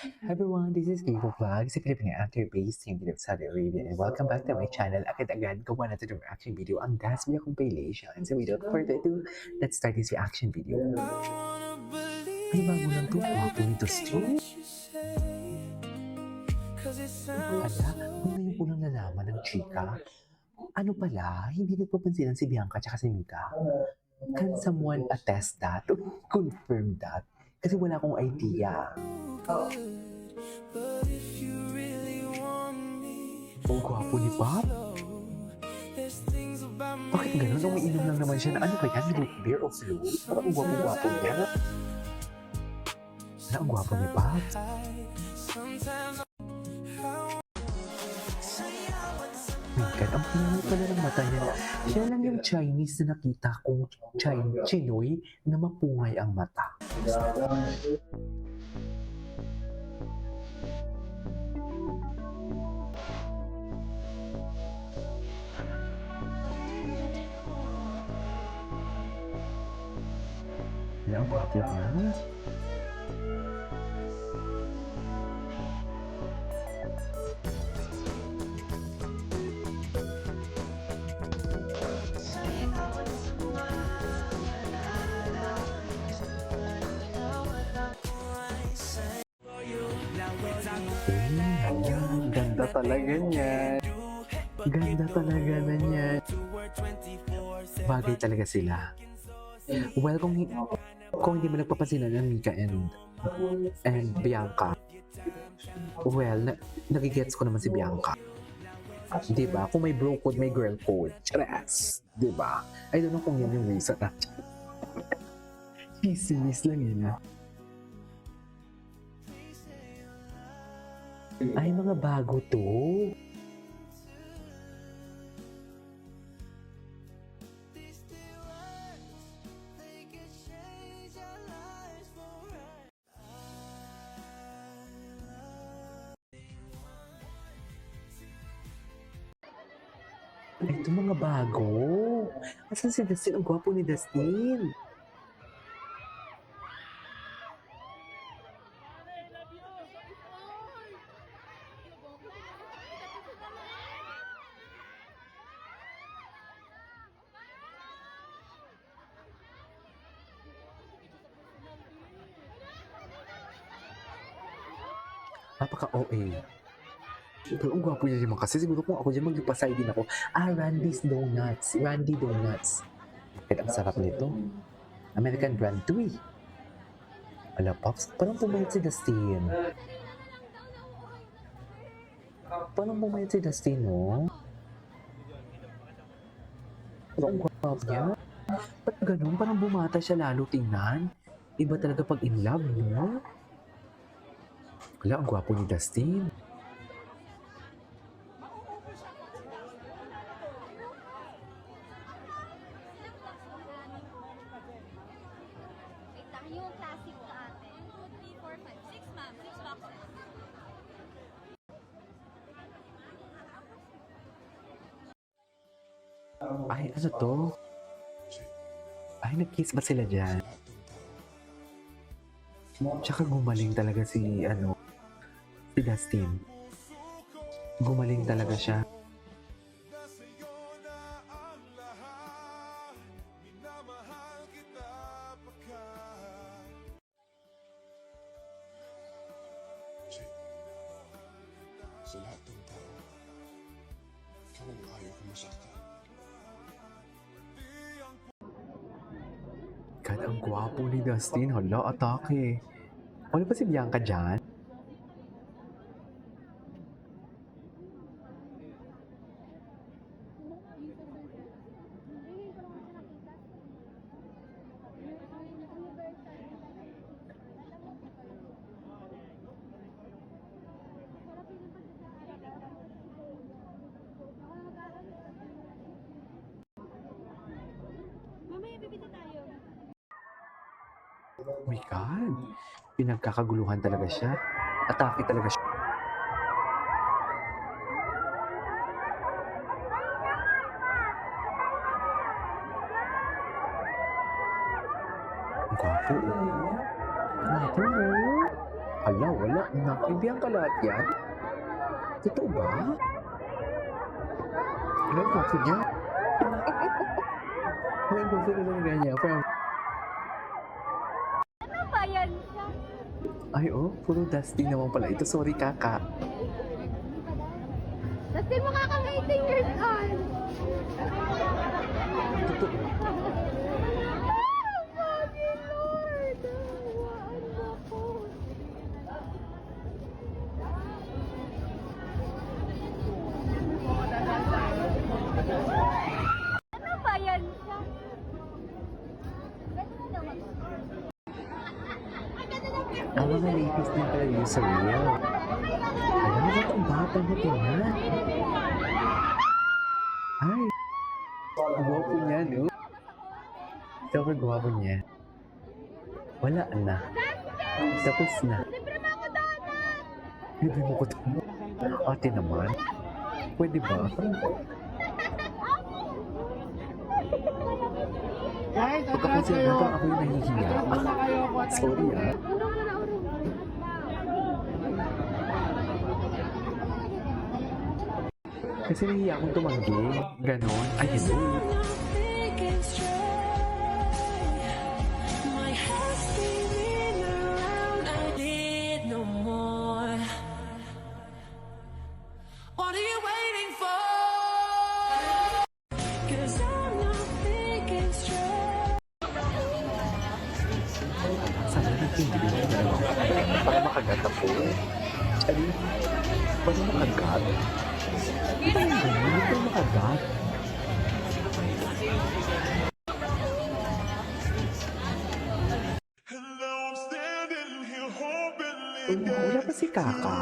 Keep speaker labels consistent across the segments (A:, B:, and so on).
A: Hi everyone, this is Kiko Vlog, si Filipino actor based in Saudi Arabia, and welcome back to my channel. Agad-agad gawa natin ng reaction video ang dance video compilation. So without further ado, let's start this reaction video. Ay, bago lang to, wapo nito Steve. Ala, ngayon ko lang nalaman ng chika. Ano pala, hindi nagpapansinan si Bianca at si Mika. Can someone attest that? Confirm that? Kasi wala akong idea. Ang gwapo ni Pop? Bakit gano'n? Umiinom lang naman siya na ano ba yan? Root beer o flu? Parang ang gwapo-gwapo niya. Wala, ang gwapo ni Pop. My God, ang pinanay pala ng mata niya. Siya lang yung Chinese na nakita kong Chinoy na mapungay ang mata. Wala, ang gwapo niya. Ganda talaga niya. Ganda talaga na niya. Bagay talaga sila. Well, kung hindi mo nagpapansinan ng Mika and Bianca, well, nagigets ko naman si Bianca. Diba? Kung may bro code, may girl code. Charas! Diba? I don't know kung yan yung reason na. Chismis lang yun. Ay, mga bago to. Ay, ito mga bago. Asan si Dustin? Ang gwapo ni Dustin. Napaka-OA. Pero ang gwapo niya naman kasi siguro kung ako dyan magpasay din ako. Randy's Donuts. Randy Donuts. Kahit ang sarap nito. American brand to eh. Ala, Pops, parang pumayat si Dustin. Parang pumayat si Dustin, no? Pero ang gwapo niya. Ba't ganun? Parang bumata siya lalo tingnan. Iba talaga pag in love, no? Wala, ang gwapo ni Dustin.
B: Yung classic na ate. 2, 3, 4, 5, 6 ma'am. 6 boxes.
A: Ay, ano to? Ay, nag-kiss ba sila dyan? Tsaka gumaling talaga si Dustin. Gumaling talaga siya.
C: Sa lahat ng tao, ikaw ang ayaw ko masaktan.
A: God, ang gwapo ni Dustin. Hala, atake. Wala ba si Bianca dyan?
B: Mamaya bibili tayo.
A: Oh my God. Pinagkakaguluhan talaga siya. Atake talaga siya. Ang gwapo. Gwapo, oh. Hala, wala na. Kaibigan ka lahat yan? Totoo ba? Ano yung puso niya? Ano yung puso niya? Pero,
B: Ano ba yan siya?
A: ay oh, puro dusty naman pala. Ito, sorry kaka.
B: Dustin, makaka 18 years old.
A: Totoo.
B: Sabi Lord. Hawaan mo ko. Ano ba yan siya? Pwede na daw
A: Ang mga ladies din pala yung sa real. Alam mo ba itong bata na ito na? Ay! Ang gwapo niya, no? Sobrang gwapo niya. Wala na. Tapos na.
B: Libre mo ako donut!
A: Libre mo ko ito. Ate naman. Pwede ba? Pagka po siya naga, ako yung nahihiya. Sorry ah. Kasi nahihiya akong tumanggi. Ganon. Ay, hello.
D: My head's spinning around. I need no more. What are you waiting for? 'Cause I'm not thinking straight.
A: Sana natin bilhin ko na lang para makagat ako. Chali, para makagat? Ano ba yung ganyan? Hindi ko makagat. Wala pa si Kaka.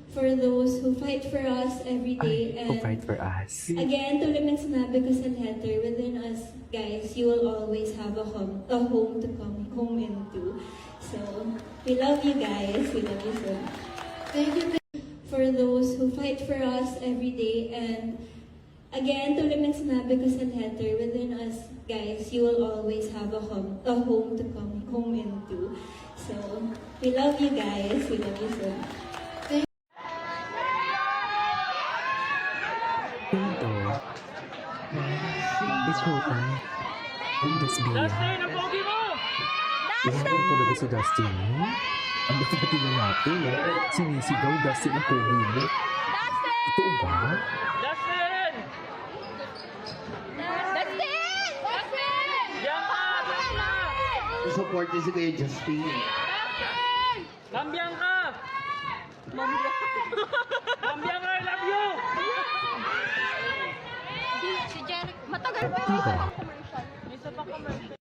E: For those who fight for us every day
A: Ay, who
E: and
A: fight for us.
E: again, tulad ng sinabi ko sa letter, within us, guys, you will always have a home to come home into. So, we love you guys. We love you so much. Thank you for those who fight for us every day and again, tulad ng sinabi ko sa letter, within us, guys, you will always have a home to come home into. So, we love you guys. We love you so much.
A: Pinto. It's showtime. That's Bea.
F: Dustin, ang pogi mo!
A: Ilan ko talaga si Dustin, no? Ang bakit na natin, sinisigaw Dustin ang pogi mo. Totoo ba?
F: Dustin!
B: Dustin! Dustin!
F: Diyan ka! Diyan ka!
G: Support niya si Kuya Justin.
F: Mambiyan ka! Mambiyan ka, I love you!
B: Si Jeric, matagal pa
A: Diba?
B: yung commercial.
F: Isa pa commercial.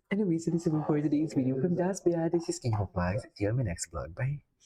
A: Anyways, this is it for today's video from Das Bea. This is King of Vlogs. See you on my next vlog. Bye!